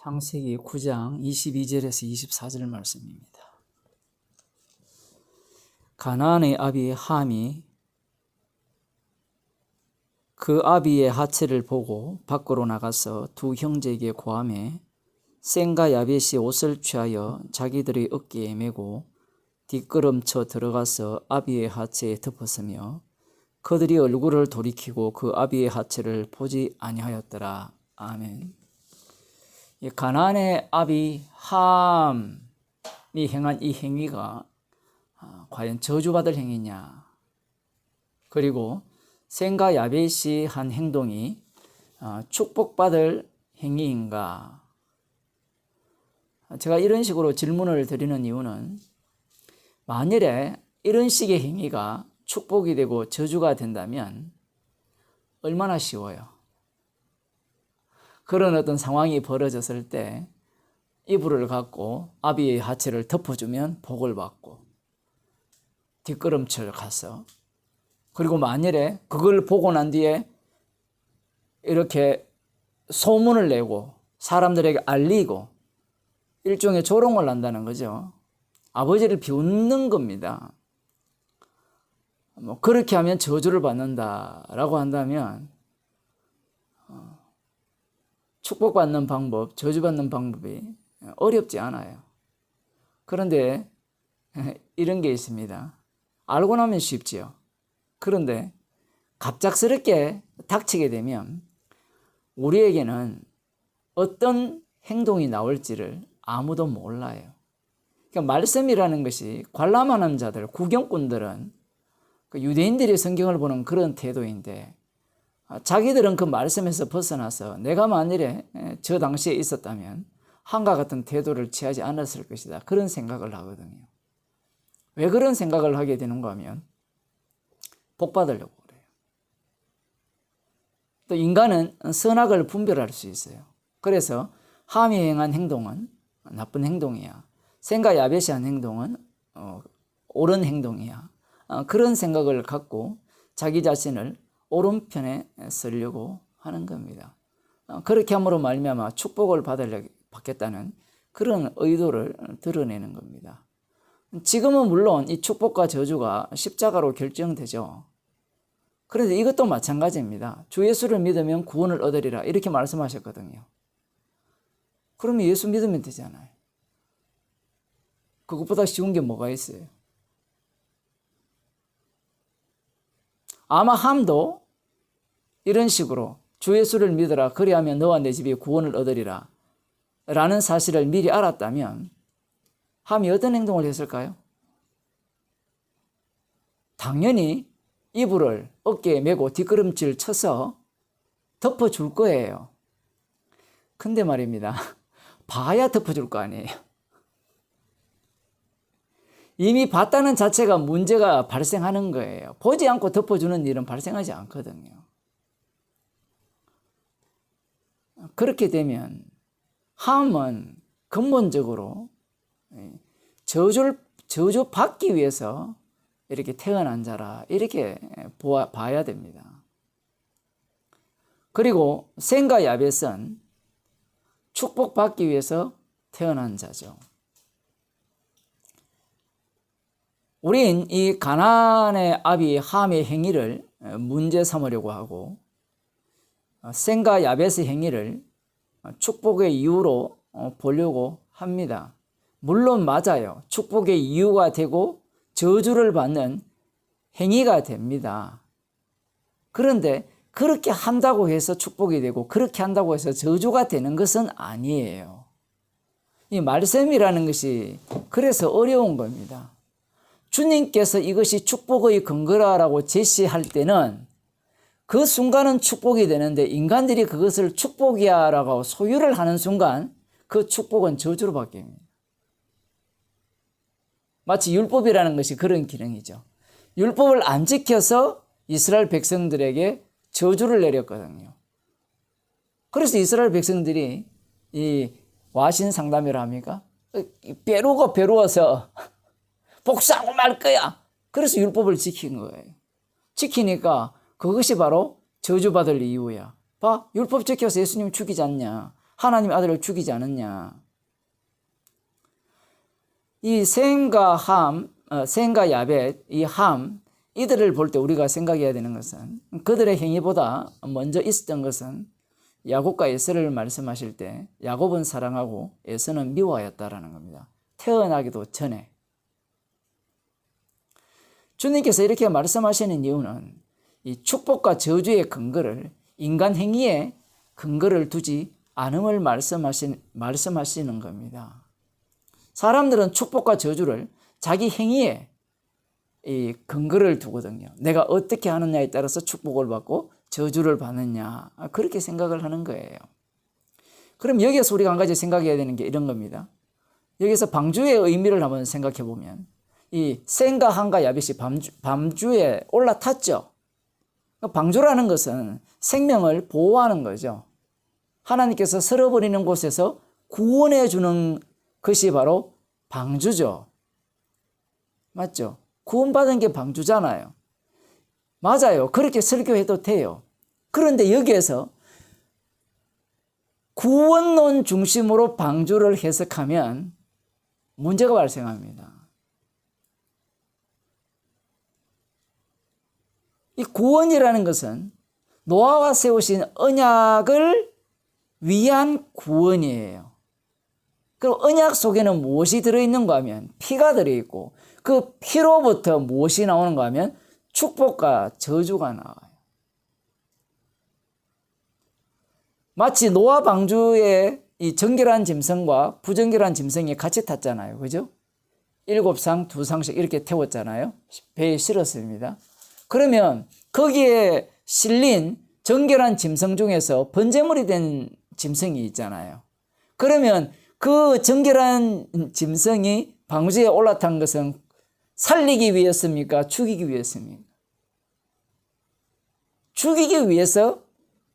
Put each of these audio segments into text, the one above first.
창세기 9장 22절에서 24절 말씀입니다. 가나안의 아비 함이 그 아비의 하체를 보고 밖으로 나가서 두 형제에게 고하매 셈과 야벳이 옷을 취하여 자기들의 어깨에 메고 뒷걸음쳐 들어가서 아비의 하체에 덮었으며 그들이 얼굴을 돌이키고 그 아비의 하체를 보지 아니하였더라. 아멘. 이 가나안의 아비 함이 행한 이 행위가 과연 저주받을 행위냐, 그리고 셈과 야벳이 한 행동이 축복받을 행위인가. 제가 이런 식으로 질문을 드리는 이유는 만일에 이런 식의 행위가 축복이 되고 저주가 된다면 얼마나 쉬워요. 그런 어떤 상황이 벌어졌을 때 이불을 갖고 아비의 하체를 덮어주면 복을 받고 뒷걸음질 가서, 그리고 만일에 그걸 보고 난 뒤에 이렇게 소문을 내고 사람들에게 알리고 일종의 조롱을 한다는 거죠. 아버지를 비웃는 겁니다. 그렇게 하면 저주를 받는다라고 한다면 축복받는 방법, 저주받는 방법이 어렵지 않아요. 그런데 이런 게 있습니다. 알고 나면 쉽지요. 그런데 갑작스럽게 닥치게 되면 우리에게는 어떤 행동이 나올지를 아무도 몰라요. 그러니까 말씀이라는 것이 관람하는 자들, 구경꾼들은 유대인들이 성경을 보는 그런 태도인데, 자기들은 그 말씀에서 벗어나서 내가 만일에 저 당시에 있었다면 함과 같은 태도를 취하지 않았을 것이다, 그런 생각을 하거든요. 왜 그런 생각을 하게 되는가 하면 복받으려고 그래요. 또 인간은 선악을 분별할 수 있어요. 그래서 함이 행한 행동은 나쁜 행동이야, 셈과 야벳이 한 행동은 옳은 행동이야, 그런 생각을 갖고 자기 자신을 오른편에 쓰려고 하는 겁니다. 그렇게 함으로 말미암아 축복을 받겠다는 그런 의도를 드러내는 겁니다. 지금은 물론 이 축복과 저주가 십자가로 결정되죠. 그런데 이것도 마찬가지입니다. 주 예수를 믿으면 구원을 얻으리라, 이렇게 말씀하셨거든요. 그러면 예수 믿으면 되잖아요. 그것보다 쉬운 게 뭐가 있어요? 아마 함도 이런 식으로 주 예수를 믿어라, 그리하면 너와 내 집이 구원을 얻으리라 라는 사실을 미리 알았다면 함이 어떤 행동을 했을까요? 당연히 이불을 어깨에 메고 뒷걸음질 쳐서 덮어줄 거예요. 근데 말입니다, 봐야 덮어줄 거 아니에요. 이미 봤다는 자체가 문제가 발생하는 거예요. 보지 않고 덮어주는 일은 발생하지 않거든요. 그렇게 되면 함은 근본적으로 저주 받기 위해서 이렇게 태어난 자라, 이렇게 봐야 됩니다. 그리고 셈과 야벳은 축복받기 위해서 태어난 자죠. 우린 이 가나안의 아비 함의 행위를 문제 삼으려고 하고 셈과 야벳의 행위를 축복의 이유로 보려고 합니다. 물론 맞아요. 축복의 이유가 되고 저주를 받는 행위가 됩니다. 그런데 그렇게 한다고 해서 축복이 되고 그렇게 한다고 해서 저주가 되는 것은 아니에요. 이 말씀이라는 것이 그래서 어려운 겁니다. 주님께서 이것이 축복의 근거라고 제시할 때는 그 순간은 축복이 되는데, 인간들이 그것을 축복이야 라고 소유를 하는 순간 그 축복은 저주로 바뀝니다. 마치 율법이라는 것이 그런 기능이죠. 율법을 안 지켜서 이스라엘 백성들에게 저주를 내렸거든요. 그래서 이스라엘 백성들이 이 와신 상담이라 합니까? 배로워서 복수하고 말 거야. 그래서 율법을 지킨 거예요. 지키니까 그것이 바로 저주받을 이유야. 봐, 율법 지켜서 예수님 죽이지 않냐. 하나님의 아들을 죽이지 않았냐. 이 셈과 셈과 야벳, 이 함, 이들을 볼 때 우리가 생각해야 되는 것은 그들의 행위보다 먼저 있었던 것은 야곱과 에서를 말씀하실 때 야곱은 사랑하고 에서는 미워하였다라는 겁니다. 태어나기도 전에. 주님께서 이렇게 말씀하시는 이유는 이 축복과 저주의 근거를 인간 행위에 근거를 두지 않음을 말씀하시는 겁니다. 사람들은 축복과 저주를 자기 행위에 이 근거를 두거든요. 내가 어떻게 하느냐에 따라서 축복을 받고 저주를 받느냐, 그렇게 생각을 하는 거예요. 그럼 여기에서 우리가 한 가지 생각해야 되는 게 이런 겁니다. 여기서 방주의 의미를 한번 생각해 보면 이 셈과 함과 야벳이 방주에 올라탔죠. 방주라는 것은 생명을 보호하는 거죠. 하나님께서 쓸어버리는 곳에서 구원해 주는 것이 바로 방주죠. 맞죠? 구원받은 게 방주잖아요. 맞아요. 그렇게 설교해도 돼요. 그런데 여기에서 구원론 중심으로 방주를 해석하면 문제가 발생합니다. 이 구원이라는 것은 노아와 세우신 언약을 위한 구원이에요. 그럼 언약 속에는 무엇이 들어있는가 하면 피가 들어있고 그 피로부터 무엇이 나오는가 하면 축복과 저주가 나와요. 마치 노아 방주에 이 정결한 짐승과 부정결한 짐승이 같이 탔잖아요. 그죠? 7상 2상씩 이렇게 태웠잖아요. 배에 실었습니다. 그러면 거기에 실린 정결한 짐승 중에서 번제물이 된 짐승이 있잖아요. 그러면 그 정결한 짐승이 방주에 올라탄 것은 살리기 위해서입니까? 죽이기 위해서입니까? 죽이기 위해서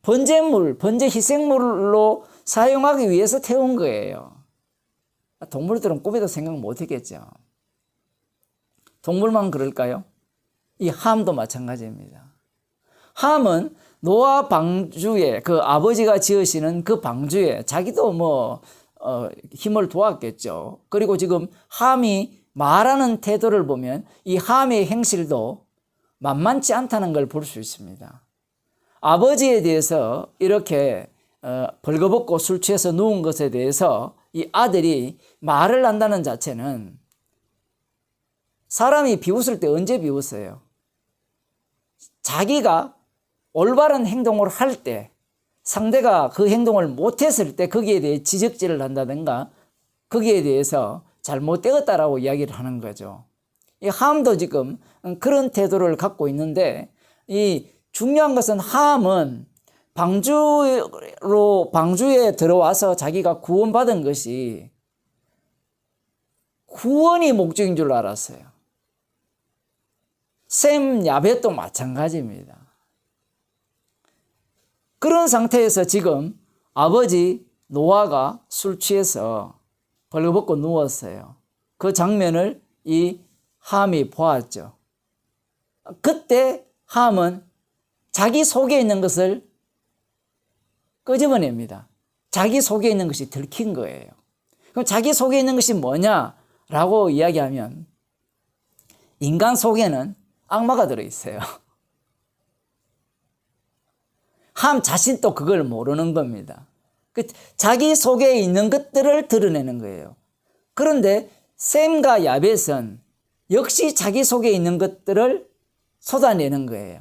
번제물, 번제 희생물로 사용하기 위해서 태운 거예요. 동물들은 꿈에도 생각 못 했겠죠. 동물만 그럴까요? 이 함도 마찬가지입니다. 함은 노아 방주에 그 아버지가 지으시는 그 방주에 자기도 힘을 도왔겠죠. 그리고 지금 함이 말하는 태도를 보면 이 함의 행실도 만만치 않다는 걸 볼 수 있습니다. 아버지에 대해서 이렇게 벌거벗고 술 취해서 누운 것에 대해서 이 아들이 말을 한다는 자체는 사람이 비웃을 때 언제 비웃어요? 자기가 올바른 행동을 할 때 상대가 그 행동을 못했을 때 거기에 대해 지적질을 한다든가 거기에 대해서 잘못되었다라고 이야기를 하는 거죠. 이 함도 지금 그런 태도를 갖고 있는데 이 중요한 것은 함은 방주에 들어와서 자기가 구원받은 것이 구원이 목적인 줄 알았어요. 셈, 야벳도 마찬가지입니다. 그런 상태에서 지금 아버지 노아가 술 취해서 벌거벗고 누웠어요. 그 장면을 이 함이 보았죠. 그때 함은 자기 속에 있는 것을 끄집어냅니다. 자기 속에 있는 것이 들킨 거예요. 그럼 자기 속에 있는 것이 뭐냐라고 이야기하면 인간 속에는 악마가 들어있어요. 함 자신도 그걸 모르는 겁니다. 자기 속에 있는 것들을 드러내는 거예요. 그런데 셈과 야벳은 역시 자기 속에 있는 것들을 쏟아내는 거예요.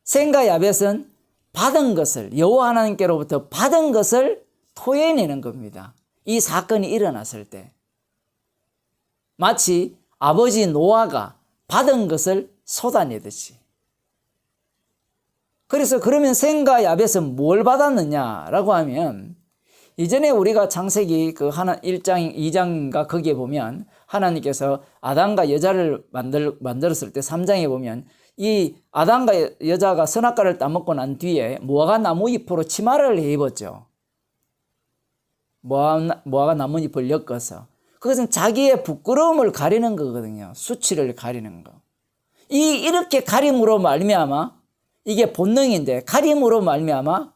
셈과 야벳은 받은 것을, 여호와 하나님께로부터 받은 것을 토해내는 겁니다. 이 사건이 일어났을 때 마치 아버지 노아가 받은 것을 쏟아내듯이. 그래서 그러면 셈과 야벳은 뭘 받았느냐라고 하면 이전에 우리가 창세기 그 1장, 2장인가 거기에 보면 하나님께서 아담과 여자를 만들었을 때 3장에 보면 이 아담과 여자가 선악과를 따먹고 난 뒤에 무화과 나무잎으로 치마를 입었죠. 무화과 나무잎을 엮어서. 그것은 자기의 부끄러움을 가리는 거거든요. 수치를 가리는 거. 이렇게 가림으로 말미암아 이게 본능인데 가림으로 말미암아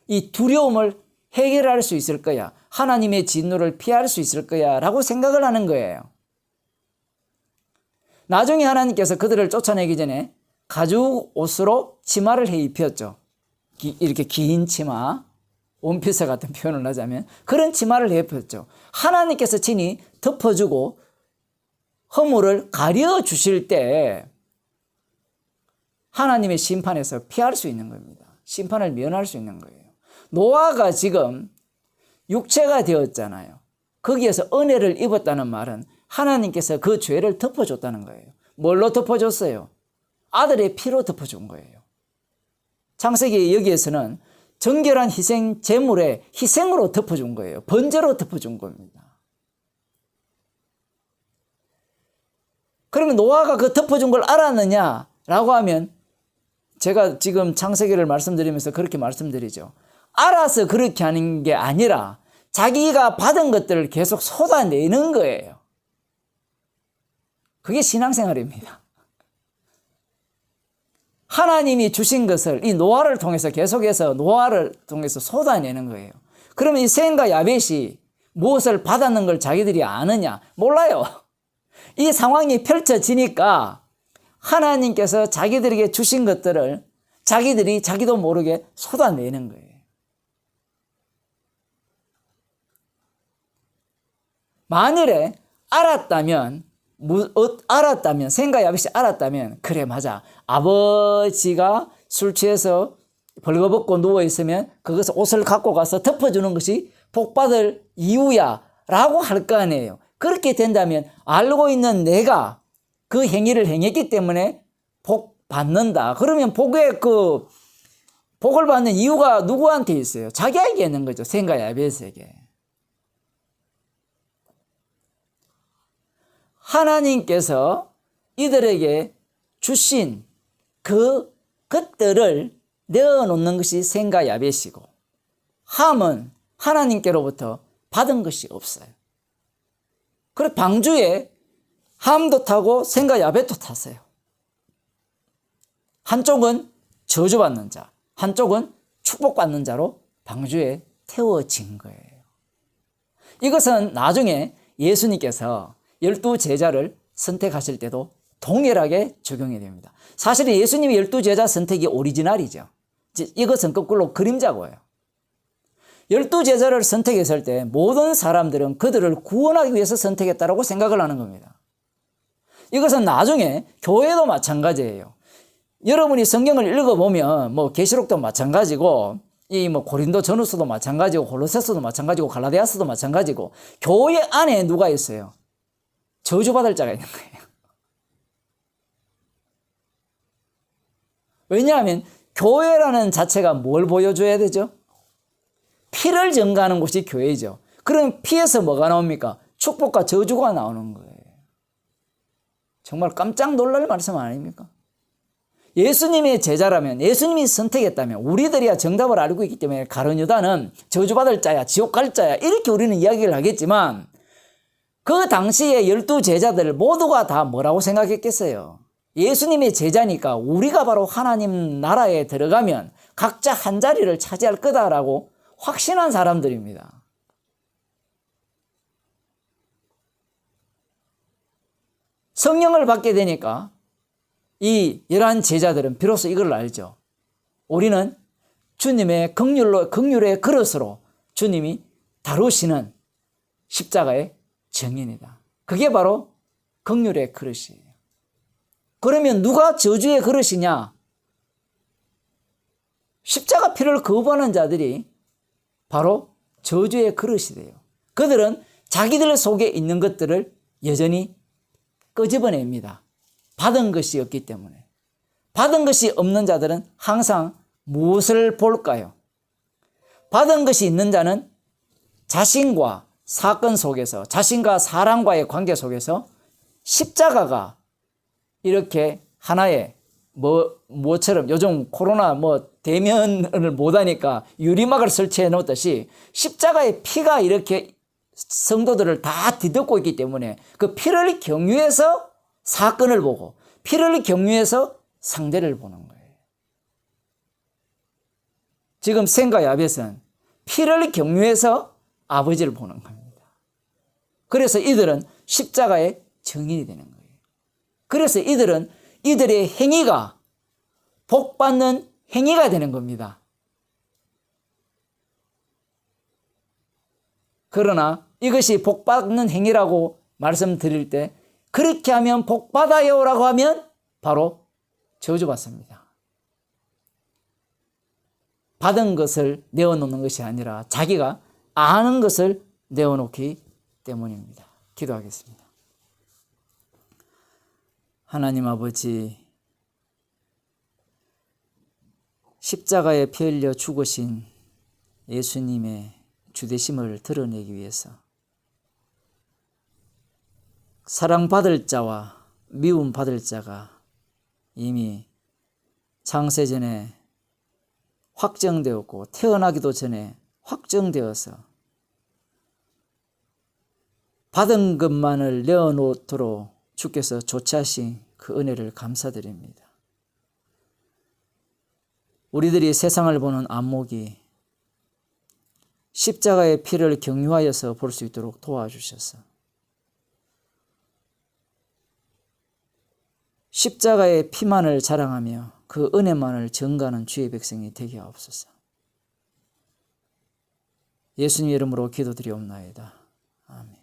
이 두려움을 해결할 수 있을 거야. 하나님의 진노를 피할 수 있을 거야 라고 생각을 하는 거예요. 나중에 하나님께서 그들을 쫓아내기 전에 가죽 옷으로 치마를 해 입혔죠. 이렇게 긴 치마, 원피스 같은 표현을 하자면 그런 치마를 해 입혔죠. 하나님께서 친히 덮어주고 허물을 가려주실 때 하나님의 심판에서 피할 수 있는 겁니다. 심판을 면할 수 있는 거예요. 노아가 지금 육체가 되었잖아요. 거기에서 은혜를 입었다는 말은 하나님께서 그 죄를 덮어줬다는 거예요. 뭘로 덮어줬어요? 아들의 피로 덮어준 거예요. 창세기 여기에서는 정결한 희생 제물의 희생으로 덮어준 거예요. 번제로 덮어준 겁니다. 그러면 노아가 그 덮어준 걸 알았느냐라고 하면 제가 지금 창세기를 말씀드리면서 그렇게 말씀드리죠. 알아서 그렇게 하는 게 아니라 자기가 받은 것들을 계속 쏟아내는 거예요. 그게 신앙생활입니다. 하나님이 주신 것을 이 노아를 통해서 계속해서 노아를 통해서 쏟아내는 거예요. 그러면 이 셈과 야벳이 무엇을 받았는 걸 자기들이 아느냐? 몰라요. 이 상황이 펼쳐지니까 하나님께서 자기들에게 주신 것들을 자기들이 자기도 모르게 쏟아내는 거예요. 만일에 알았다면 셈과 야벳이 알았다면 그래 맞아 아버지가 술 취해서 벌거벗고 누워있으면 그것을 옷을 갖고 가서 덮어주는 것이 복받을 이유야 라고 할 거 아니에요. 그렇게 된다면 알고 있는 내가 그 행위를 행했기 때문에 복 받는다. 그러면 복을 받는 이유가 누구한테 있어요? 자기에게 있는 거죠. 셈과 야벳에게. 하나님께서 이들에게 주신 것들을 내어놓는 것이 셈과 야벳이고 함은 하나님께로부터 받은 것이 없어요. 그래서 방주에 함도 타고 셈과 야벳도 탔어요. 한쪽은 저주받는 자, 한쪽은 축복받는 자로 방주에 태워진 거예요. 이것은 나중에 예수님께서 12제자를 선택하실 때도 동일하게 적용이 됩니다. 사실은 예수님의 12제자 선택이 오리지널이죠. 이것은 거꾸로 그림자고요. 12제자를 선택했을 때 모든 사람들은 그들을 구원하기 위해서 선택했다고 생각을 하는 겁니다. 이것은 나중에 교회도 마찬가지예요. 여러분이 성경을 읽어보면 계시록도 마찬가지고 고린도 전후서도 마찬가지고 골로새서도 마찬가지고 갈라디아서도 마찬가지고 교회 안에 누가 있어요? 저주받을 자가 있는 거예요. 왜냐하면 교회라는 자체가 뭘 보여줘야 되죠? 피를 증가하는 곳이 교회죠. 그럼 피에서 뭐가 나옵니까? 축복과 저주가 나오는 거예요. 정말 깜짝 놀랄 말씀 아닙니까? 예수님의 제자라면, 예수님이 선택했다면 우리들이야 정답을 알고 있기 때문에 가룟 유다는 저주받을 자야, 지옥 갈 자야 이렇게 우리는 이야기를 하겠지만 그 당시에 12제자들 모두가 다 뭐라고 생각했겠어요? 예수님의 제자니까 우리가 바로 하나님 나라에 들어가면 각자 한 자리를 차지할 거다라고 확신한 사람들입니다. 성령을 받게 되니까 이 11제자들은 비로소 이걸 알죠. 우리는 주님의 긍휼의 그릇으로 주님이 다루시는 십자가의 증인이다. 그게 바로 긍휼의 그릇이에요. 그러면 누가 저주의 그릇이냐? 십자가 피를 거부하는 자들이 바로 저주의 그릇이 돼요. 그들은 자기들 속에 있는 것들을 여전히 끄집어냅니다. 받은 것이 없기 때문에. 받은 것이 없는 자들은 항상 무엇을 볼까요? 받은 것이 있는 자는 자신과 사건 속에서, 자신과 사람과의 관계 속에서 십자가가 이렇게 하나의 뭐처럼 요즘 코로나 대면을 못하니까 유리막을 설치해 놓듯이 십자가의 피가 이렇게 성도들을 다 뒤덮고 있기 때문에 그 피를 경유해서 사건을 보고 피를 경유해서 상대를 보는 거예요. 지금 셈과 야벳은 피를 경유해서 아버지를 보는 겁니다. 그래서 이들은 십자가의 증인이 되는 거예요. 그래서 이들은 이들의 행위가 복받는 행위가 되는 겁니다. 그러나 이것이 복받는 행위라고 말씀드릴 때 그렇게 하면 복받아요라고 하면 바로 저주받습니다. 받은 것을 내어놓는 것이 아니라 자기가 아는 것을 내어놓기 때문입니다. 기도하겠습니다. 하나님 아버지, 십자가에 피 흘려 죽으신 예수님의 주되심을 드러내기 위해서 사랑받을 자와 미움받을 자가 이미 창세전에 확정되었고 태어나기도 전에 확정되어서 받은 것만을 내어놓도록 주께서 조치하신 그 은혜를 감사드립니다. 우리들이 세상을 보는 안목이 십자가의 피를 경유하여서 볼 수 있도록 도와주셔서 십자가의 피만을 자랑하며 그 은혜만을 전가하는 주의 백성이 되게 하옵소서. 예수님 이름으로 기도드리옵나이다. 아멘.